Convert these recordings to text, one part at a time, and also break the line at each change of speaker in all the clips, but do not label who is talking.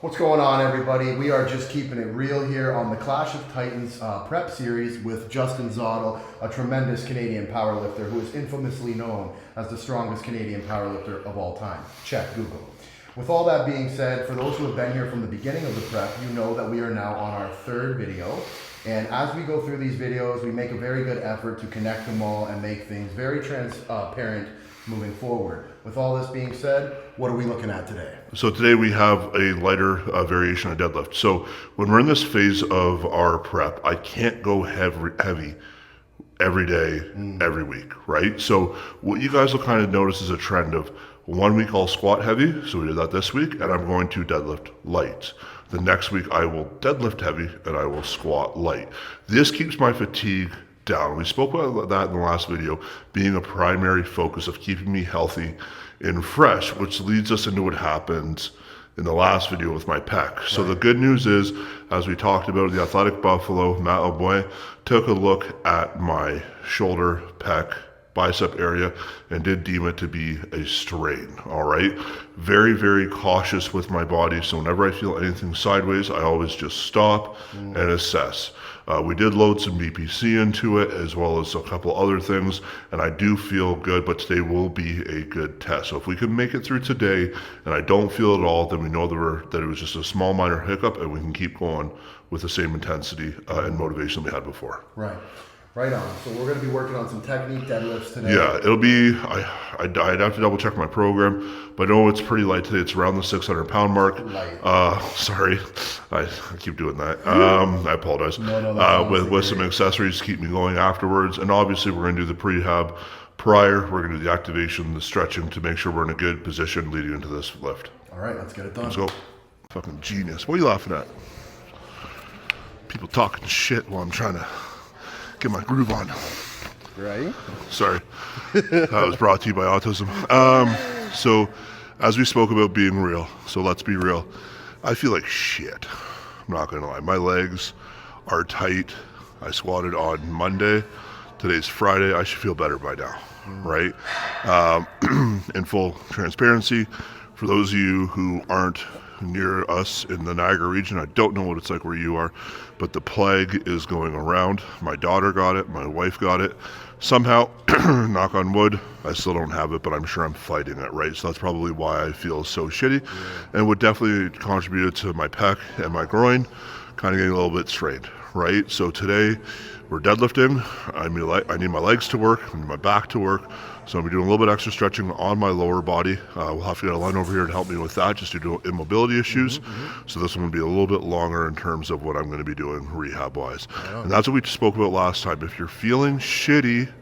What's going on, everybody? We are just keeping it real here on the Clash of Titans prep series with Justin Zottl, a tremendous Canadian powerlifter who is infamously known as the strongest Canadian powerlifter of all time. Check Google. With all that being said, for those who have been here from the beginning of the prep, you know that we are now on our third video. And as we go through these videos, we make a very good effort to connect them all and make things very transparent moving forward. With all this being said, what are we looking at today?
So today we have a lighter variation of deadlift. So when we're in this phase of our prep, I can't go heavy every day, every week, right? So what you guys will kind of notice is a trend of 1 week I'll squat heavy, so we did that this week, and I'm going to deadlift light. The next week I will deadlift heavy and I will squat light. This keeps my fatigue down. We spoke about that in the last video, being a primary focus of keeping me healthy and fresh, which leads us into what happened in the last video with my pec. So the good news is, as we talked about, the Athletic Buffalo, Matt O'Boy, took a look at my shoulder, pec, bicep area and did deem it to be a strain. All right, very, very cautious with my body. So whenever I feel anything sideways, I always just stop and assess. We did load some BPC into it as well as a couple other things, and I do feel good, but today will be a good test. So if we can make it through today and I don't feel it at all, then we know that it was just a small minor hiccup and we can keep going with the same intensity and motivation we had before.
Right on. So we're going to be working on some technique deadlifts today.
Yeah, it'll be, I'd have to double check my program, but I know it's pretty light today. It's around the 600-pound mark.
Light.
Sorry, I keep doing that. I apologize. With some accessories to keep me going afterwards. And obviously we're going to do the prehab prior. We're going to do the activation, the stretching to make sure we're in a good position leading into this lift.
All right, let's get it done.
Let's go. Fucking genius. What are you laughing at? People talking shit while I'm trying to get my groove on.
Right?
Sorry. That was brought to you by autism. So, as we spoke about being real, so let's be real. I feel like shit. I'm not going to lie. My legs are tight. I squatted on Monday. Today's Friday. I should feel better by now, right? In full transparency, for those of you who aren't near us in the Niagara region, I don't know what it's like where you are, but the plague is going around. My daughter got it, my wife got it. Somehow, knock on wood, I still don't have it, but I'm sure I'm fighting it, right? So that's probably why I feel so shitty, and what definitely contributed to my pec and my groin kind of getting a little bit strained, right? So today, we're deadlifting. I need my legs to work, I need my back to work. So I'm going to be doing a little bit extra stretching on my lower body. We'll have to get a line over here to help me with that, just due to immobility issues. So this one will be a little bit longer in terms of what I'm going to be doing rehab-wise. And that's what we spoke about last time. If you're feeling shitty,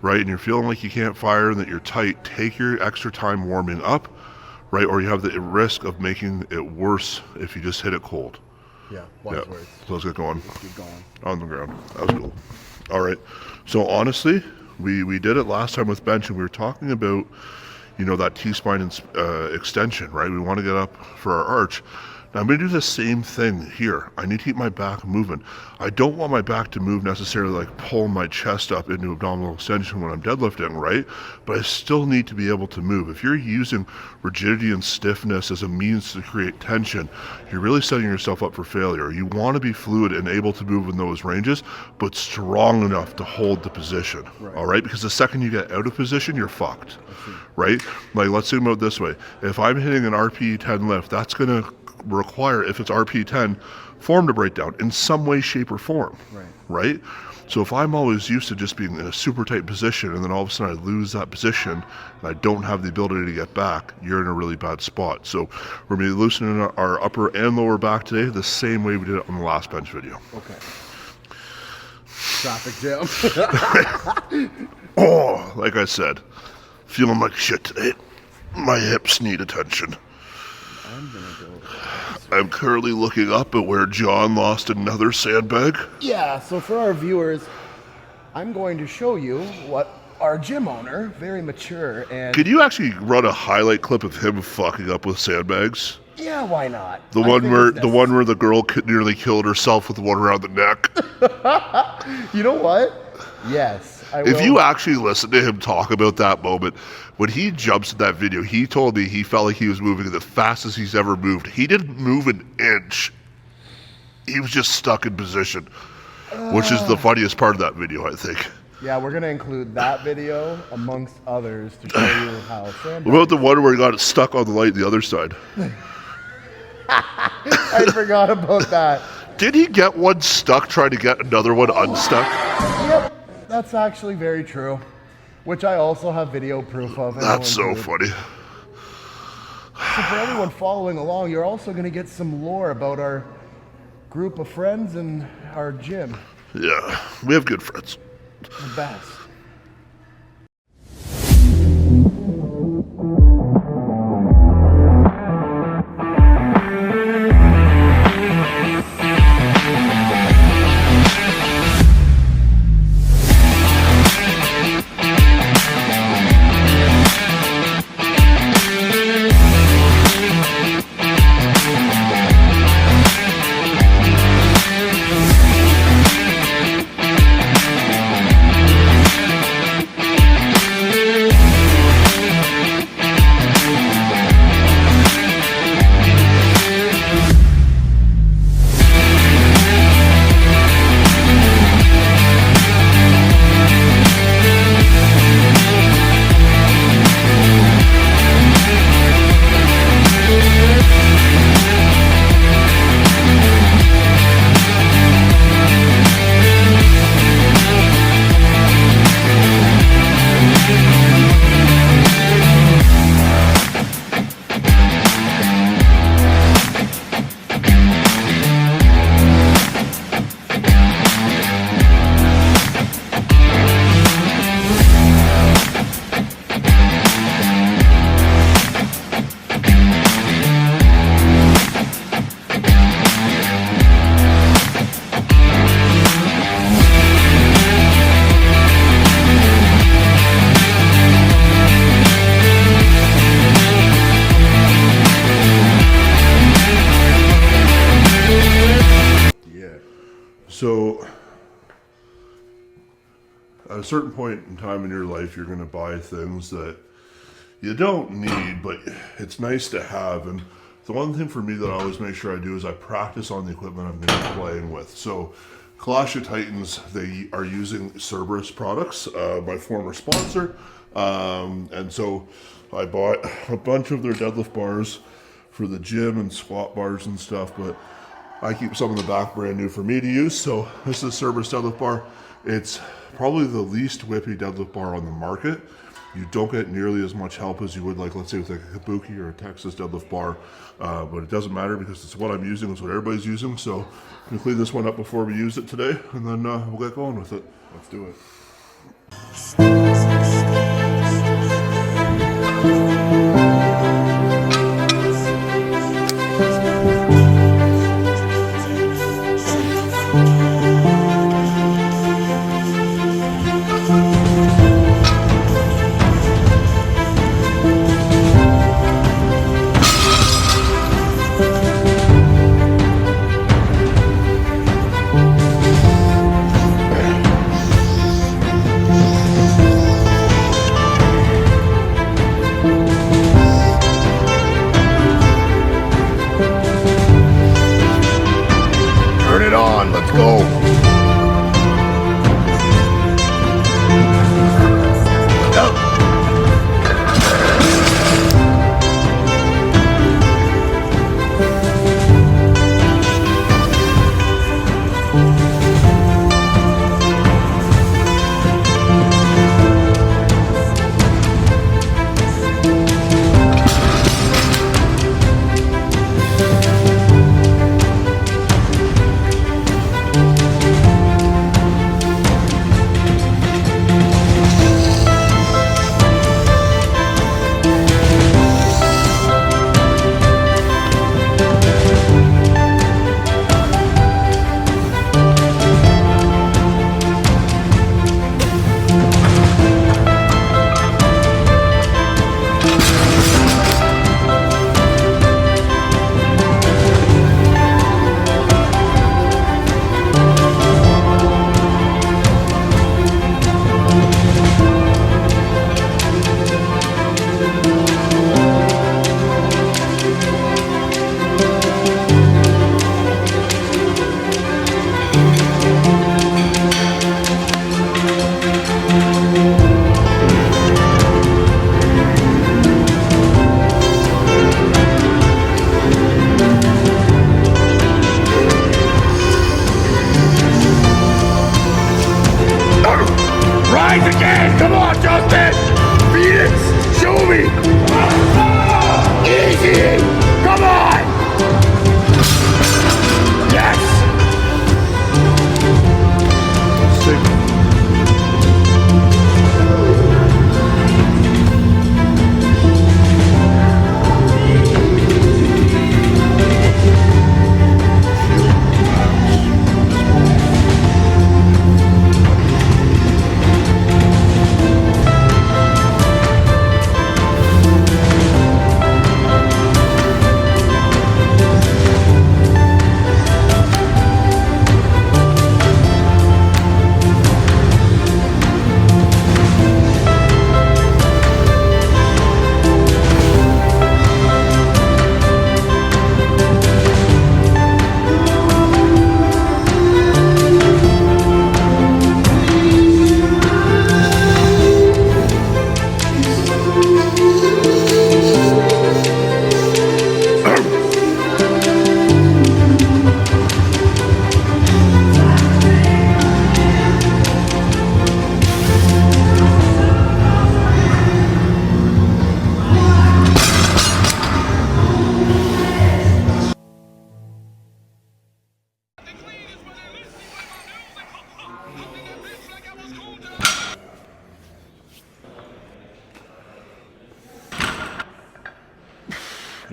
right, and you're feeling like you can't fire and that you're tight, take your extra time warming up, right, or you have the risk of making it worse if you just hit it cold.
Yeah, wise words.
So let's get going.
Let's keep going.
On the ground. That was cool. All right. So honestly, we did it last time with bench, and we were talking about, that T-spine extension, right? We want to get up for our arch. Now I'm going to do the same thing here. I need to keep my back moving. I don't want my back to move necessarily like pull my chest up into abdominal extension when I'm deadlifting, right? But I still need to be able to move. If you're using rigidity and stiffness as a means to create tension, you're really setting yourself up for failure. You want to be fluid and able to move in those ranges, but strong enough to hold the position, all right? Because the second you get out of position, you're fucked, right? Like, let's think about it this way. If I'm hitting an RPE 10 lift, that's going to require, if it's RP 10, form to break down in some way, shape, or form, right? So if I'm always used to just being in a super tight position and then all of a sudden I lose that position and I don't have the ability to get back, you're in a really bad spot. So we're going to be loosening our upper and lower back today the same way we did it on the last bench video.
Okay. Traffic jam.
Oh, like I said, feeling like shit today. My hips need attention. I'm currently looking up at where John lost another sandbag.
Yeah, so for our viewers, I'm going to show you what our gym owner, very mature and...
Could you actually run a highlight clip of him fucking up with sandbags?
Yeah, why not?
The one where the girl nearly killed herself with the one around the neck.
You know what? Yes.
If you actually listen to him talk about that moment, when he jumps in that video, he told me he felt like he was moving the fastest he's ever moved. He didn't move an inch. He was just stuck in position, which is the funniest part of that video, I think.
Yeah, we're going to include that video amongst others to show you how sandbag.
What about the one where he got it stuck on the light the other side?
I forgot about that.
Did he get one stuck trying to get another one unstuck?
Yep, that's actually very true, which I also have video proof of.
That's so funny.
So for everyone following along, you're also going to get some lore about our group of friends and our gym.
Yeah, we have good friends.
The best.
So, at a certain point in time in your life, you're going to buy things that you don't need, but it's nice to have. And the one thing for me that I always make sure I do is I practice on the equipment I'm going to be playing with. So, Clash of Titans, they are using Cerberus products, my former sponsor. And so I bought a bunch of their deadlift bars for the gym and squat bars and stuff, but I keep some in the back brand new for me to use. So this is a Cerberus deadlift bar. It's probably the least whippy deadlift bar on the market. You don't get nearly as much help as you would, like, let's say with like a Kabuki or a Texas deadlift bar, but it doesn't matter because it's what I'm using, it's what everybody's using. So I'm gonna clean this one up before we use it today, and then we'll get going with it. Let's do it.
Let's go.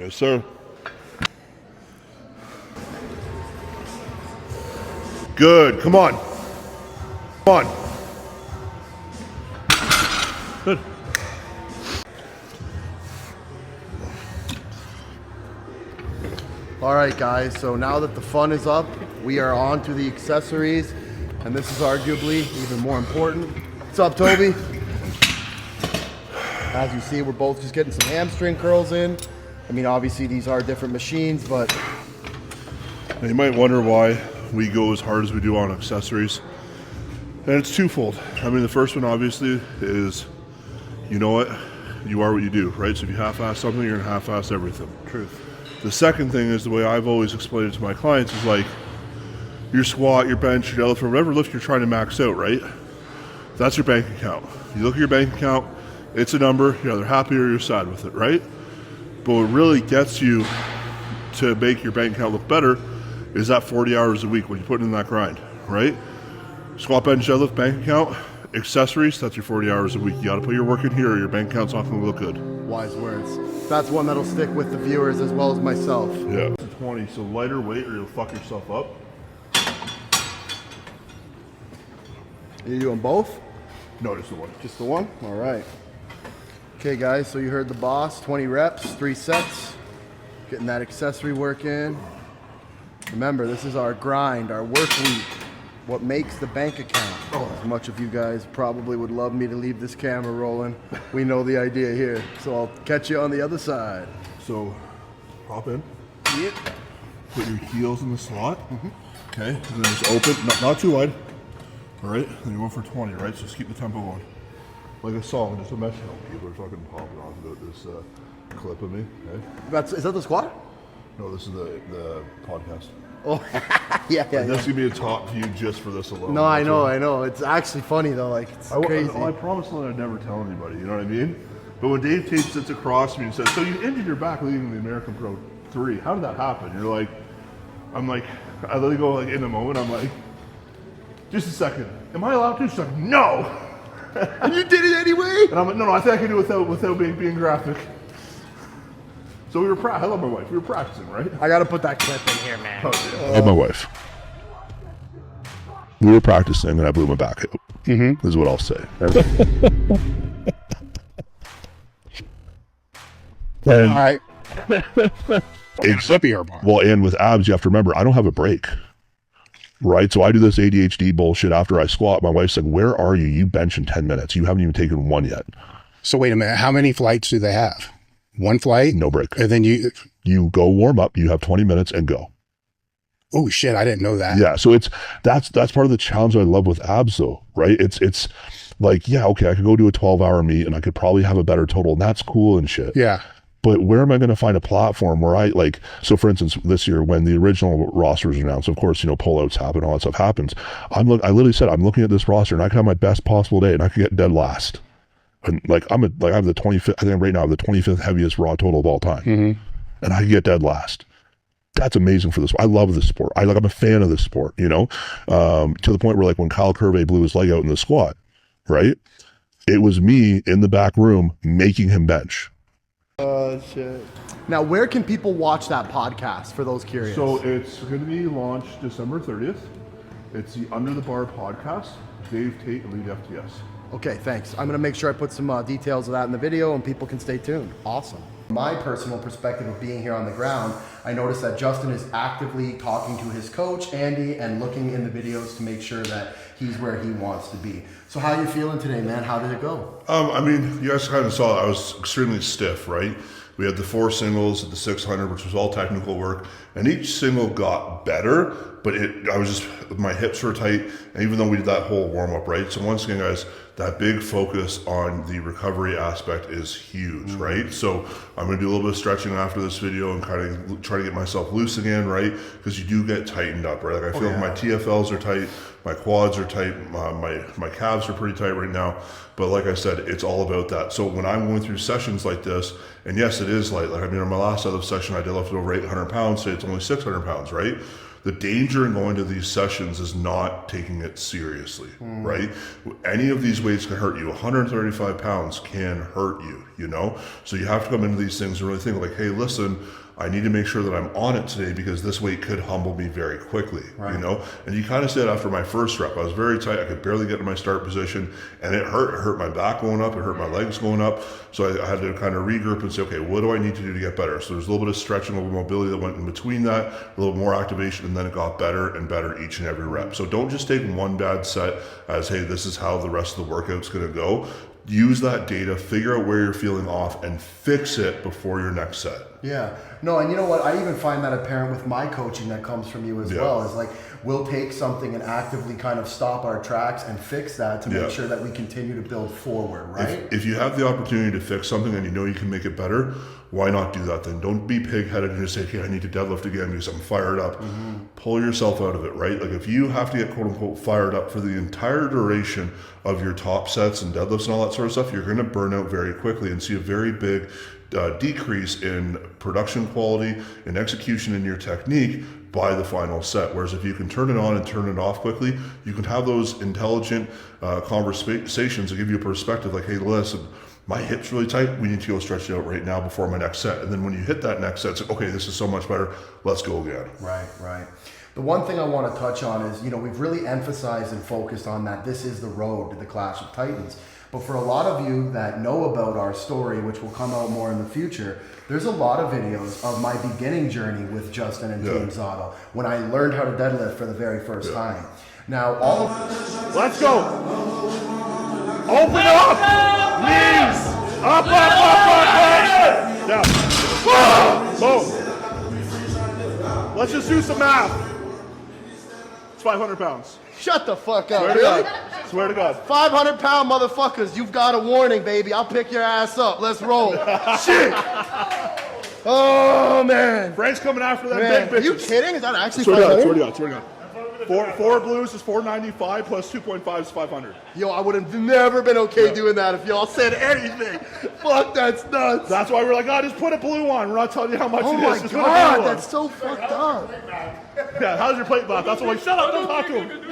Yes, sir. Good. Come on. Come on. Good.
All right, guys, so now that the fun is up, we are on to the accessories, and this is arguably even more important. What's up, Toby? As you see, we're both just getting some hamstring curls in. I mean, obviously these are different machines, but...
Now, you might wonder why we go as hard as we do on accessories. And it's twofold. I mean, the first one obviously is, you know what? You are what you do, right? So if you half-ass something, you're gonna half-ass everything.
Truth.
The second thing is the way I've always explained it to my clients is like, your squat, your bench, your deadlift, or whatever lift you're trying to max out, right? That's your bank account. You look at your bank account, it's a number, you're either happy or you're sad with it, right? But what really gets you to make your bank account look better is that 40 hours a week when you put in that grind, right? Squat, bench, deadlift, bank account, accessories, that's your 40 hours a week. You gotta put your work in here or your bank account's not gonna look good.
Wise words. That's one that'll stick with the viewers as well as myself.
Yeah. 20, so lighter weight or you'll fuck yourself up.
Are you doing both?
No, just the one.
Just the one? All right. Okay, guys, so you heard the boss. 20 reps, 3 sets. Getting that accessory work in. Remember, this is our grind, our work week. What makes the bank account. As much of you guys probably would love me to leave this camera rolling, we know the idea here. So I'll catch you on the other side.
So, hop in.
Yep.
Put your heels in the slot. Okay, and then just open, not too wide. All right, then you go for 20, right? So just keep the tempo going. Like a song, just imagine how people are fucking popping off about this clip of me, okay?
Is that the squat?
No, this is the podcast.
Oh, yeah.
This is gonna be a top view just for this alone.
No, I know. It's actually funny though, like it's crazy.
I promised that I'd never tell anybody, you know what I mean? But when Dave Tate sits across me and says, so you injured your back leading the American Pro 3, how did that happen? You're like, I'm like, I literally go like in a moment, I'm like, just a second, am I allowed to? She's like, no!
And you did it anyway?
And I'm like, no, I think I can do it without being graphic. So we were I love my wife. We were practicing, right?
I gotta put that clip in here, man.
I love my wife. We were practicing and I blew my back out. Is what I'll say.
All right. It's flippier bar.
Well, and with abs, you have to remember, I don't have a break. Right? So I do this ADHD bullshit after I squat. My wife's like, where are you? You bench in 10 minutes. You haven't even taken one yet.
So wait a minute. How many flights do they have? One flight?
No break.
And then
you go warm up, you have 20 minutes and go.
Oh shit, I didn't know that.
Yeah, so that's part of the challenge I love with abs though, right? It's like, yeah, okay, I could go do a 12-hour meet and I could probably have a better total and that's cool and shit.
Yeah.
But where am I going to find a platform where I like, so for instance, this year when the original roster was announced, of course, you know, pullouts happen, all that stuff happens. I literally said, I'm looking at this roster and I can have my best possible day and I can get dead last. And like, I have the 25th, I think right now I have the 25th heaviest raw total of all time. And I can get dead last. That's amazing for this. I love this sport. I'm a fan of this sport, you know, to the point where like when Kyle Curvey blew his leg out in the squat, right? It was me in the back room making him bench.
Oh, shit. Now, where can people watch that podcast for those curious?
So it's going to be launched December 30th. It's the Under the Bar podcast, Dave Tate, Elite FTS.
Okay, thanks. I'm going to make sure I put some details of that in the video and people can stay tuned. Awesome. My personal perspective of being here on the ground, I noticed that Justin is actively talking to his coach, Andy, and looking in the videos to make sure that he's where he wants to be. So how are you feeling today, man? How did it go?
I mean, you guys kind of saw it. I was extremely stiff, right? We had the 4 singles at the 600, which was all technical work, and each single got better, but my hips were tight, and even though we did that whole warm up, right? So once again, guys, that big focus on the recovery aspect is huge, right? So I'm gonna do a little bit of stretching after this video and kind of try to get myself loose again, right? Because you do get tightened up, right? Like I feel like my TFLs are tight, my quads are tight, my calves are pretty tight right now. But like I said, it's all about that. So when I'm going through sessions like this, and yes, it is light. Like I mean, on my last other session, I deadlifted over 800 pounds. Say it's only 600 pounds, right? The danger in going to these sessions is not taking it seriously, right? Any of these weights can hurt you. 135 pounds can hurt you, you know? So you have to come into these things and really think like, hey, listen, I need to make sure that I'm on it today because this weight could humble me very quickly, you know? And you kind of said after my first rep, I was very tight. I could barely get in my start position and it hurt. It hurt my back going up. It hurt my legs going up. So I had to kind of regroup and say, okay, what do I need to do to get better? So there's a little bit of stretching, a little bit of mobility that went in between that, a little more activation, and then it got better and better each and every rep. So don't just take one bad set as, hey, this is how the rest of the workout's going to go. Use that data, figure out where you're feeling off, and fix it before your next set.
Yeah. No, and you know what? I even find that apparent with my coaching that comes from you as well. Is like, we'll take something and actively kind of stop our tracks and fix that to make sure that we continue to build forward, right?
If you have the opportunity to fix something and you know you can make it better, why not do that then? Don't be pig-headed and just say, okay, I need to deadlift again because I'm fired up. Pull yourself out of it, right? Like if you have to get quote-unquote fired up for the entire duration of your top sets and deadlifts and all that sort of stuff, you're going to burn out very quickly and see a very big decrease in production quality and execution in your technique by the final set. Whereas if you can turn it on and turn it off quickly, you can have those intelligent conversations that give you a perspective like, hey, listen, my hip's really tight. We need to go stretch it out right now before my next set. And then when you hit that next set, it's like, okay, this is so much better. Let's go again.
Right, right. The one thing I want to touch on is, you know, we've really emphasized and focused on that this is the road to the Clash of Titans. But for a lot of you that know about our story, which will come out more in the future, there's a lot of videos of my beginning journey with Justin and Team Zottl when I learned how to deadlift for the very first time. Now, all of...
Let's go! Open up! Knees! Up, up, up, up! Down. Boom. Let's just do some math. It's 500 pounds.
Shut the fuck up,
Swear to
really?
God. Swear to God.
500-pound motherfuckers, you've got a warning, baby. I'll pick your ass up. Let's roll. Shit. Oh, man.
Frank's coming after that
Man,
big bitch.
are you kidding? Is that actually
Swear to
500?
God, swear to God, swear to God. Four blues is 495 plus 2.5 is 500.
Yo, I would have never been okay doing that if y'all said anything. Fuck, that's nuts.
That's why we're like, oh, just put a blue on. We're not telling you how much
Oh
it
my
is. Just put a
God,
blue on.
that's so fucked up.
Yeah, how's your plate back? That's why I'm like, shut up, don't talk to him.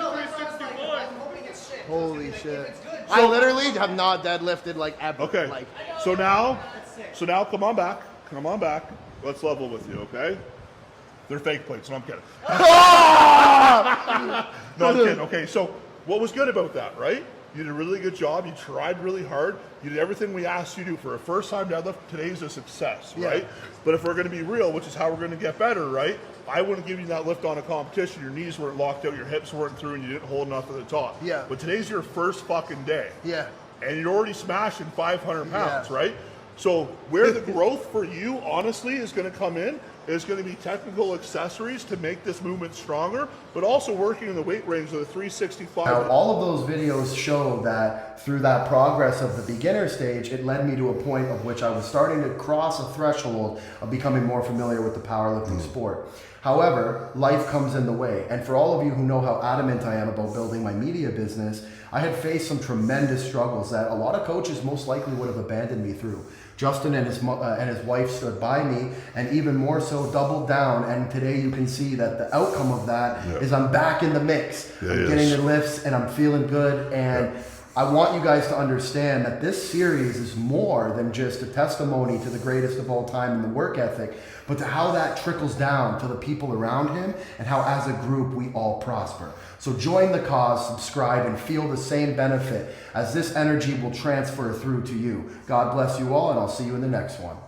Holy shit. I literally have not deadlifted like ever.
Okay,
Like,
so now come on back. Come on back. Let's level with you, okay? They're fake plates, no, I'm kidding. No, I'm kidding. Okay, so what was good about that, right? You did a really good job. You tried really hard. You did everything we asked you to do. For a first-time deadlift, today's a success, right? But if we're going to be real, which is how we're going to get better, right? I wouldn't give you that lift on a competition. Your knees weren't locked out, your hips weren't through, and you didn't hold enough at the top.
Yeah.
But today's your first fucking day.
yeah.
And you're already smashing 500 pounds, right? So where the growth for you, honestly, is going to come in is going to be technical accessories to make this movement stronger, but also working in the weight range of the 365.
Now, all of those videos show that through that progress of the beginner stage, it led me to a point of which I was starting to cross a threshold of becoming more familiar with the powerlifting sport. However, life comes in the way. And for all of you who know how adamant I am about building my media business, I had faced some tremendous struggles that a lot of coaches most likely would have abandoned me through. Justin and his wife stood by me, and even more so doubled down. And today you can see that the outcome of that is I'm back in the mix. I'm getting the lifts and I'm feeling good. And I want you guys to understand that this series is more than just a testimony to the greatest of all time in the work ethic, but to how that trickles down to the people around him and how as a group we all prosper. So join the cause, subscribe, and feel the same benefit as this energy will transfer through to you. God bless you all, and I'll see you in the next one.